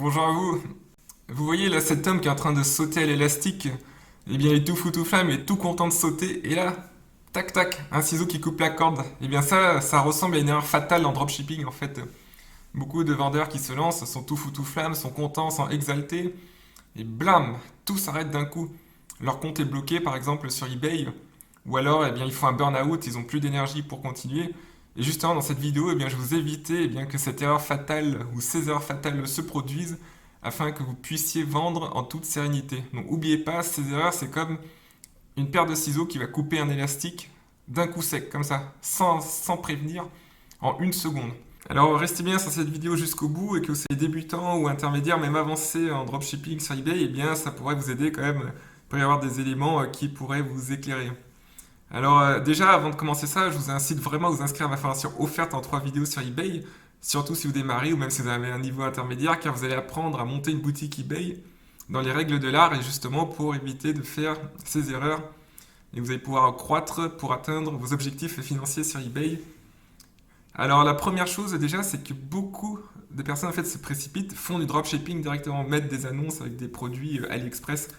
Bonjour à vous. Vous voyez là cet homme qui est en train de sauter à l'élastique? Eh bien il est tout fou tout flamme, il est tout content de sauter et là, tac tac, un ciseau qui coupe la corde. Eh bien ça ressemble à une erreur fatale en dropshipping en fait. Beaucoup de vendeurs qui se lancent sont tout fou tout flamme, sont contents, sont exaltés et blam, tout s'arrête d'un coup. Leur compte est bloqué par exemple sur eBay ou alors eh bien ils font un burn-out, ils ont plus d'énergie pour continuer. Et justement dans cette vidéo, eh bien, je vous éviter eh bien, que cette erreur fatale ou ces erreurs fatales se produisent afin que vous puissiez vendre en toute sérénité. Donc n'oubliez pas, ces erreurs, c'est comme une paire de ciseaux qui va couper un élastique d'un coup sec, comme ça, sans prévenir, en une seconde. Alors restez bien sur cette vidéo jusqu'au bout et que vous soyez débutant ou intermédiaire, même avancé en dropshipping sur eBay, eh bien ça pourrait vous aider quand même. Il pourrait y avoir des éléments qui pourraient vous éclairer. Alors déjà, avant de commencer ça, je vous incite vraiment à vous inscrire à ma formation offerte en 3 vidéos sur eBay, surtout si vous démarrez ou même si vous avez un niveau intermédiaire, car vous allez apprendre à monter une boutique eBay dans les règles de l'art et justement pour éviter de faire ces erreurs. Et vous allez pouvoir croître pour atteindre vos objectifs financiers sur eBay. Alors la première chose déjà, c'est que beaucoup de personnes en fait se précipitent, font du dropshipping directement, mettent des annonces avec des produits AliExpress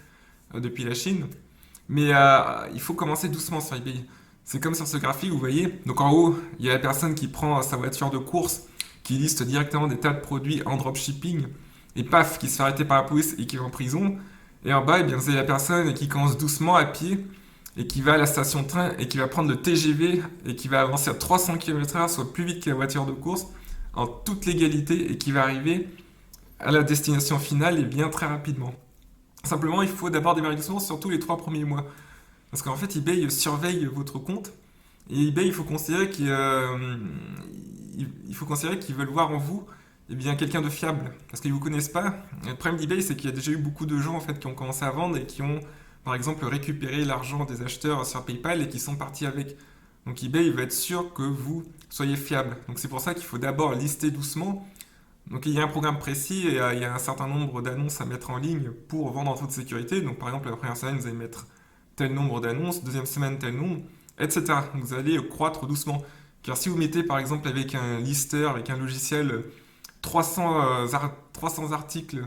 depuis la Chine. Mais il faut commencer doucement sur eBay. C'est comme sur ce graphique, vous voyez. Donc en haut, il y a la personne qui prend sa voiture de course, qui liste directement des tas de produits en dropshipping, et paf, qui se fait arrêter par la police et qui va en prison. Et en bas, eh bien, vous avez la personne qui commence doucement à pied, et qui va à la station de train, et qui va prendre le TGV, et qui va avancer à 300 km/h, soit plus vite que la voiture de course, en toute légalité, et qui va arriver à la destination finale, et bien très rapidement. Simplement, il faut d'abord démarrer doucement, surtout les 3 premiers mois. Parce qu'en fait, eBay surveille votre compte. Et eBay, il faut considérer qu'ils veulent voir en vous eh bien, quelqu'un de fiable. Parce qu'ils ne vous connaissent pas. Le problème d'eBay, c'est qu'il y a déjà eu beaucoup de gens en fait, qui ont commencé à vendre et qui ont, par exemple, récupéré l'argent des acheteurs sur PayPal et qui sont partis avec. Donc eBay, il va être sûr que vous soyez fiable. Donc c'est pour ça qu'il faut d'abord lister doucement. Donc il y a un programme précis et il y a un certain nombre d'annonces à mettre en ligne pour vendre en toute sécurité. Donc par exemple, la première semaine, vous allez mettre tel nombre d'annonces, deuxième semaine, tel nombre, etc. Donc vous allez croître doucement. Car si vous mettez par exemple avec un lister, avec un logiciel, 300 articles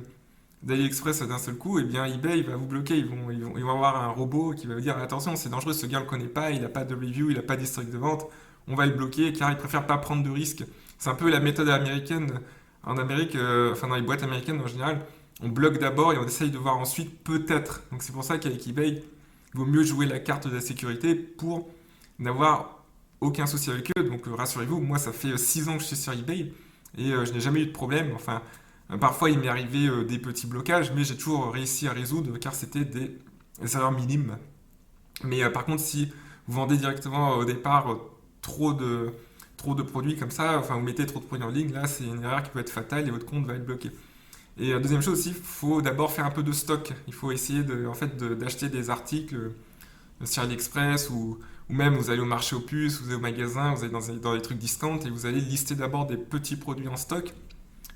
d'AliExpress d'un seul coup, et bien eBay va vous bloquer. Ils vont avoir un robot qui va vous dire attention, c'est dangereux, ce gars ne le connaît pas, il n'a pas de review, il n'a pas d'historique de vente, on va le bloquer car il préfère pas prendre de risques. C'est un peu la méthode américaine. En Amérique, enfin dans les boîtes américaines en général, on bloque d'abord et on essaye de voir ensuite peut-être. Donc c'est pour ça qu'avec eBay, il vaut mieux jouer la carte de la sécurité pour n'avoir aucun souci avec eux. Donc rassurez-vous, moi ça fait 6 ans que je suis sur eBay et je n'ai jamais eu de problème. Enfin, parfois il m'est arrivé des petits blocages, mais j'ai toujours réussi à résoudre car c'était des erreurs minimes. Mais par contre, si vous vendez directement au départ trop de produits comme ça, enfin vous mettez trop de produits en ligne, là c'est une erreur qui peut être fatale et votre compte va être bloqué. Et deuxième chose aussi, il faut d'abord faire un peu de stock. Il faut essayer d'acheter des articles sur AliExpress ou même vous allez au marché aux puces, vous allez au magasin, vous allez dans les trucs discount et vous allez lister d'abord des petits produits en stock.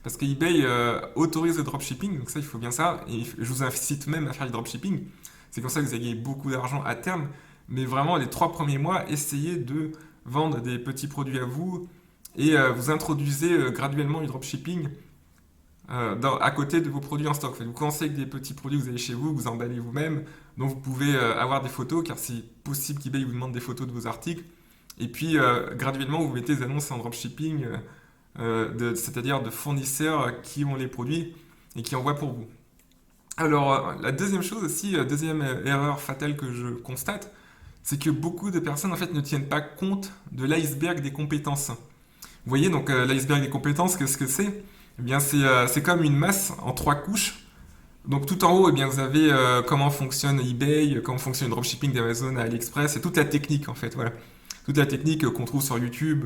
Parce que eBay autorise le dropshipping, donc ça il faut bien ça. Et je vous incite même à faire du dropshipping. C'est comme ça que vous allez gagner beaucoup d'argent à terme. Mais vraiment, les 3 premiers mois, essayez de vendre des petits produits à vous et vous introduisez graduellement du dropshipping à côté de vos produits en stock. Vous commencez avec des petits produits que vous avez chez vous, que vous emballez vous-même, dont vous pouvez avoir des photos, car c'est possible qu'eBay vous demande des photos de vos articles. Et puis, graduellement, vous mettez des annonces en dropshipping, c'est-à-dire de fournisseurs qui ont les produits et qui envoient pour vous. Alors, la deuxième chose aussi, deuxième erreur fatale que je constate, c'est que beaucoup de personnes en fait ne tiennent pas compte de l'iceberg des compétences. Vous voyez donc l'iceberg des compétences, qu'est-ce que c'est? Eh bien c'est comme une masse en 3 couches. Donc tout en haut, eh bien, vous avez comment fonctionne eBay, comment fonctionne le dropshipping d'Amazon à AliExpress, et toute la technique en fait, voilà. Toute la technique qu'on trouve sur YouTube.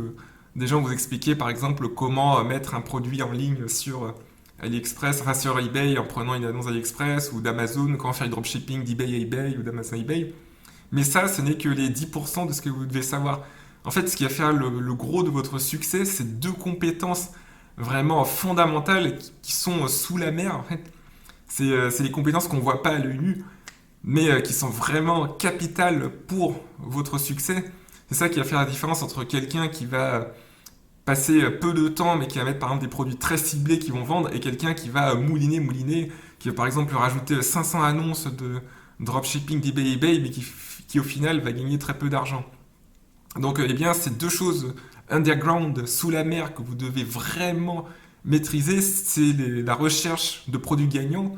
Des gens vous expliquer par exemple comment mettre un produit en ligne sur AliExpress, enfin sur eBay en prenant une annonce AliExpress ou d'Amazon, comment faire du dropshipping d'eBay à eBay ou d'Amazon à eBay. Mais ça, ce n'est que les 10% de ce que vous devez savoir. En fait, ce qui va faire le gros de votre succès, c'est 2 compétences vraiment fondamentales qui sont sous la mer. En fait. C'est les compétences qu'on ne voit pas à l'œil nu, mais qui sont vraiment capitales pour votre succès. C'est ça qui va faire la différence entre quelqu'un qui va passer peu de temps, mais qui va mettre par exemple des produits très ciblés qui vont vendre, et quelqu'un qui va mouliner, qui va par exemple rajouter 500 annonces de dropshipping d'eBay, mais qui au final va gagner très peu d'argent. Donc, eh bien, ces deux choses underground, sous la mer, que vous devez vraiment maîtriser, c'est la recherche de produits gagnants,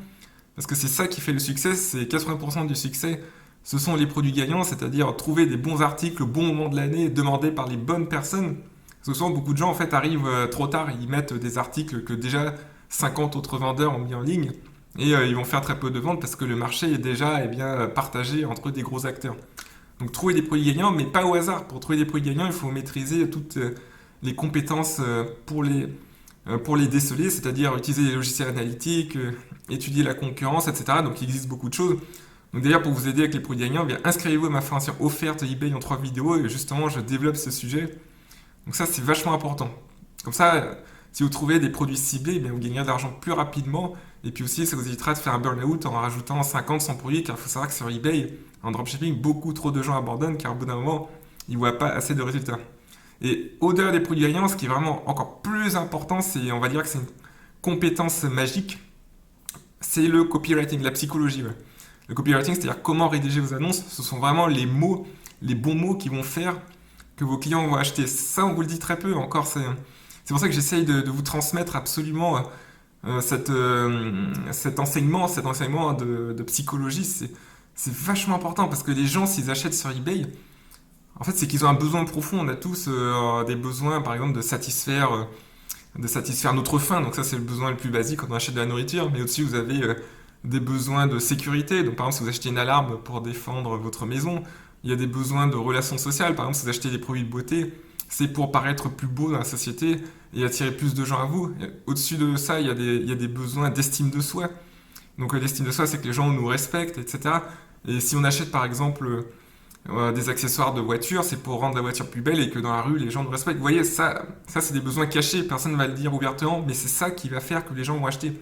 parce que c'est ça qui fait le succès, c'est 80% du succès. Ce sont les produits gagnants, c'est-à-dire trouver des bons articles au bon moment de l'année, demandés par les bonnes personnes. Parce que souvent, beaucoup de gens en fait arrivent trop tard, ils mettent des articles que déjà 50 autres vendeurs ont mis en ligne, et ils vont faire très peu de ventes parce que le marché est déjà bien, partagé entre des gros acteurs. Donc trouver des produits gagnants, mais pas au hasard. Pour trouver des produits gagnants, il faut maîtriser toutes les compétences pour les déceler, c'est-à-dire utiliser les logiciels analytiques, étudier la concurrence, etc. Donc il existe beaucoup de choses. Donc d'ailleurs, pour vous aider avec les produits gagnants, eh bien, inscrivez-vous à ma formation offerte eBay en 3 vidéos, et justement, je développe ce sujet. Donc ça, c'est vachement important. Comme ça, si vous trouvez des produits ciblés, eh bien, vous gagnerez de l'argent plus rapidement. Et puis aussi, ça vous évitera de faire un burn-out en rajoutant 50, 100 produits, car il faut savoir que sur eBay, en dropshipping, beaucoup trop de gens abandonnent, car au bout d'un moment, ils ne voient pas assez de résultats. Et au-delà des produits gagnants, ce qui est vraiment encore plus important, c'est, on va dire que c'est une compétence magique, c'est le copywriting, la psychologie. Ouais. Le copywriting, c'est-à-dire comment rédiger vos annonces, ce sont vraiment les mots, les bons mots qui vont faire que vos clients vont acheter. Ça, on vous le dit très peu encore. C'est pour ça que j'essaye de vous transmettre absolument cet enseignement de psychologie. C'est vachement important parce que les gens, s'ils achètent sur eBay, en fait, c'est qu'ils ont un besoin profond. On a tous des besoins, par exemple, de satisfaire notre faim. Donc ça, c'est le besoin le plus basique quand on achète de la nourriture. Mais aussi, vous avez des besoins de sécurité. Donc par exemple, si vous achetez une alarme pour défendre votre maison, il y a des besoins de relations sociales. Par exemple, si vous achetez des produits de beauté, c'est pour paraître plus beau dans la société et attirer plus de gens à vous. Au-dessus de ça, il y a des besoins d'estime de soi. Donc l'estime de soi, c'est que les gens nous respectent, etc. Et si on achète par exemple des accessoires de voiture, c'est pour rendre la voiture plus belle et que dans la rue, les gens nous respectent. Vous voyez, ça c'est des besoins cachés, personne ne va le dire ouvertement, mais c'est ça qui va faire que les gens vont acheter.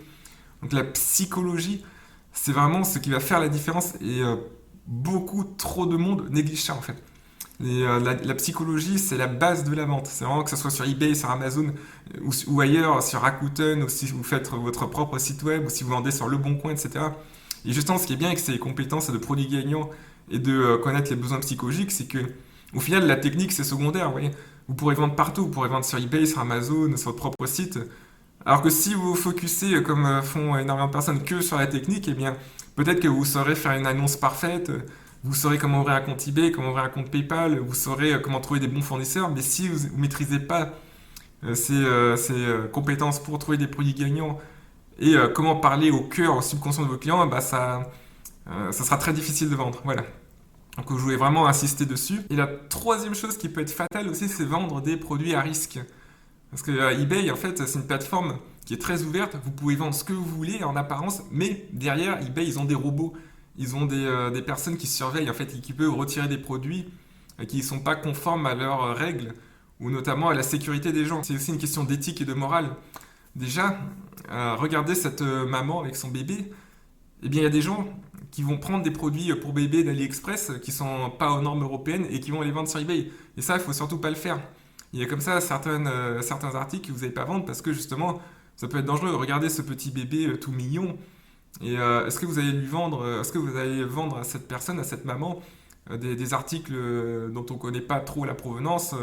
Donc la psychologie, c'est vraiment ce qui va faire la différence, et beaucoup trop de monde néglige ça en fait. La psychologie, c'est la base de la vente. C'est vraiment que ce soit sur eBay, sur Amazon ou ailleurs, sur Rakuten, ou si vous faites votre propre site web, ou si vous vendez sur Le Bon Coin, etc. Et justement, ce qui est bien avec ces compétences de produits gagnants et de connaître les besoins psychologiques, c'est que au final, la technique, c'est secondaire. Vous voyez. Vous pourrez vendre partout, vous pourrez vendre sur eBay, sur Amazon, sur votre propre site. Alors que si vous vous focussez, comme font énormément de personnes, que sur la technique, eh bien, peut-être que vous saurez faire une annonce parfaite, vous saurez comment ouvrir un compte eBay, comment ouvrir un compte PayPal, vous saurez comment trouver des bons fournisseurs, mais si vous ne maîtrisez pas ces compétences pour trouver des produits gagnants et comment parler au cœur, au subconscient de vos clients, bah ça sera très difficile de vendre. Voilà. Donc je voulais vraiment insister dessus. Et la troisième chose qui peut être fatale aussi, c'est vendre des produits à risque. Parce que eBay, en fait, c'est une plateforme qui est très ouverte. Vous pouvez vendre ce que vous voulez en apparence, mais derrière, eBay, ils ont des robots. Ils ont des personnes qui surveillent, en fait, et qui peuvent retirer des produits qui ne sont pas conformes à leurs règles, ou notamment à la sécurité des gens. C'est aussi une question d'éthique et de morale. Déjà, regardez cette maman avec son bébé. Eh bien, il y a des gens qui vont prendre des produits pour bébé d'AliExpress qui sont pas aux normes européennes et qui vont les vendre sur eBay. Et ça, il faut surtout pas le faire. Il y a comme ça certains articles que vous n'allez pas vendre parce que justement, ça peut être dangereux. Regardez ce petit bébé tout mignon. Et est-ce que vous allez est-ce que vous allez vendre à cette personne, à cette maman, des articles dont on ne connaît pas trop la provenance,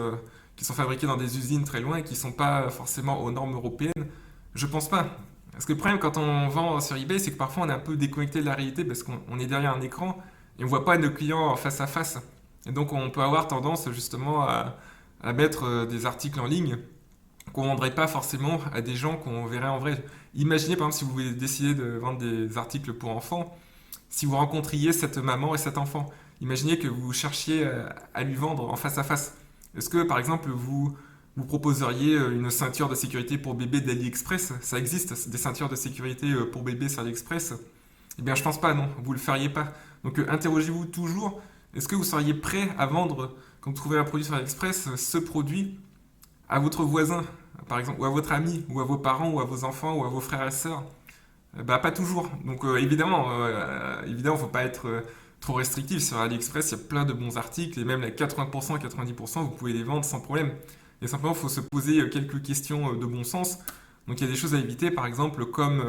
qui sont fabriqués dans des usines très loin et qui ne sont pas forcément aux normes européennes? Je pense pas. Parce que le problème quand on vend sur eBay, c'est que parfois on est un peu déconnecté de la réalité parce qu'on est derrière un écran et on voit pas nos clients face à face. Et donc on peut avoir tendance justement à mettre des articles en ligne qu'on ne vendrait pas forcément à des gens qu'on verrait en vrai. Imaginez par exemple si vous décidez de vendre des articles pour enfants, si vous rencontriez cette maman et cet enfant. Imaginez que vous cherchiez à lui vendre en face à face. Est-ce que par exemple vous proposeriez une ceinture de sécurité pour bébé d'AliExpress? Ça existe, des ceintures de sécurité pour bébé sur AliExpress. Eh bien, je pense pas, non, vous le feriez pas. Donc, interrogez-vous toujours, est-ce que vous seriez prêt à vendre, quand vous trouvez un produit sur AliExpress, ce produit à votre voisin, par exemple, ou à votre ami, ou à vos parents, ou à vos enfants, ou à vos frères et sœurs? Bah, pas toujours. Donc, évidemment, faut pas être trop restrictif. Sur AliExpress, il y a plein de bons articles, et même les 80%, 90%, vous pouvez les vendre sans problème. Et simplement, il faut se poser quelques questions de bon sens. Donc il y a des choses à éviter, par exemple, comme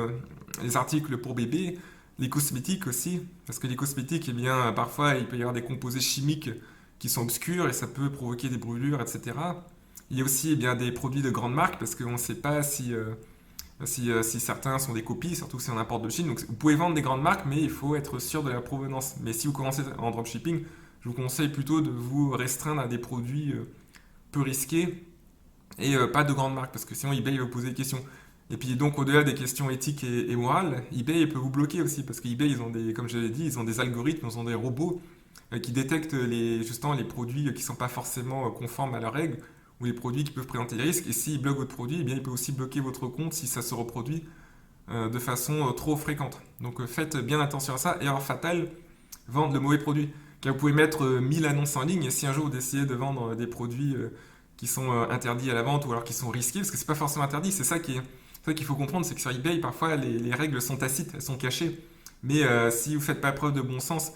les articles pour bébés, les cosmétiques aussi, parce que les cosmétiques, eh bien, parfois, il peut y avoir des composés chimiques qui sont obscurs et ça peut provoquer des brûlures, etc. Il y a aussi eh bien, des produits de grandes marques, parce qu'on ne sait pas si certains sont des copies, surtout si on importe de Chine. Donc vous pouvez vendre des grandes marques, mais il faut être sûr de la provenance. Mais si vous commencez en dropshipping, je vous conseille plutôt de vous restreindre à des produits peu risqués et pas de grandes marques, parce que sinon eBay va vous poser des questions. Et puis donc au-delà des questions éthiques et morales, eBay peut vous bloquer aussi, parce qu'eBay, ils ont des, comme je l'ai dit, ils ont des algorithmes, ils ont des robots qui détectent justement les produits qui ne sont pas forcément conformes à leurs règles, ou les produits qui peuvent présenter des risques. Et s'ils bloquent votre produit, eh bien, il peut aussi bloquer votre compte si ça se reproduit de façon trop fréquente. Donc faites bien attention à ça. Erreur fatale, vendre le mauvais produit. Car vous pouvez mettre 1000 annonces en ligne, et si un jour vous décidez de vendre des produits qui sont interdits à la vente ou alors qui sont risqués, parce que c'est pas forcément interdit, c'est ça qu'il faut comprendre, c'est que sur eBay, parfois les règles sont tacites, elles sont cachées. Mais si vous faites pas preuve de bon sens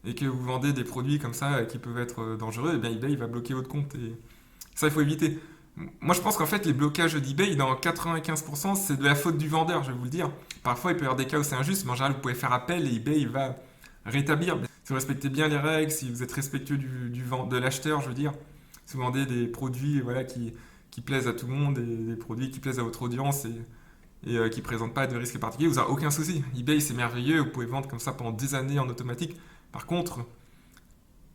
et que vous vendez des produits comme ça qui peuvent être dangereux, eh bien eBay va bloquer votre compte et ça il faut éviter. Moi je pense qu'en fait les blocages d'eBay dans 95% c'est de la faute du vendeur, je vais vous le dire. Parfois il peut y avoir des cas où c'est injuste, mais en général vous pouvez faire appel et eBay va rétablir. Si vous respectez bien les règles, si vous êtes respectueux de l'acheteur, je veux dire, si vous vendez des produits voilà, qui plaisent à tout le monde et des produits qui plaisent à votre audience et qui ne présentent pas de risques particuliers, vous n'avez aucun souci. eBay c'est merveilleux, vous pouvez vendre comme ça pendant des années en automatique. Par contre,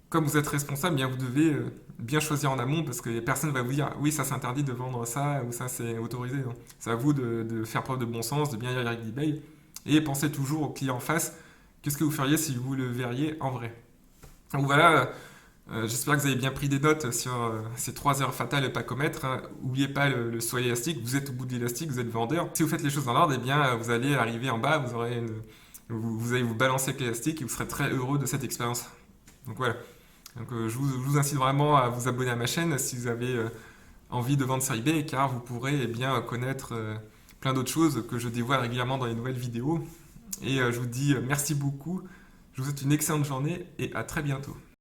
comme vous êtes responsable, bien vous devez bien choisir en amont parce que personne ne va vous dire oui ça c'est interdit de vendre ça ou ça c'est autorisé. Non. C'est à vous de faire preuve de bon sens, de bien lire les règles d'eBay et pensez toujours au client en face. Qu'est-ce que vous feriez si vous le verriez en vrai? Donc voilà, j'espère que vous avez bien pris des notes sur ces 3 erreurs fatales à ne pas commettre. Hein. N'oubliez pas le soin élastique, vous êtes au bout de l'élastique, vous êtes vendeur. Si vous faites les choses dans l'ordre, eh bien vous allez arriver en bas, vous allez vous balancer avec l'élastique et vous serez très heureux de cette expérience. Donc voilà. Donc, je vous incite vraiment à vous abonner à ma chaîne si vous avez envie de vendre sur eBay, car vous pourrez eh bien, connaître plein d'autres choses que je dévoile régulièrement dans les nouvelles vidéos. Et je vous dis merci beaucoup, je vous souhaite une excellente journée et à très bientôt.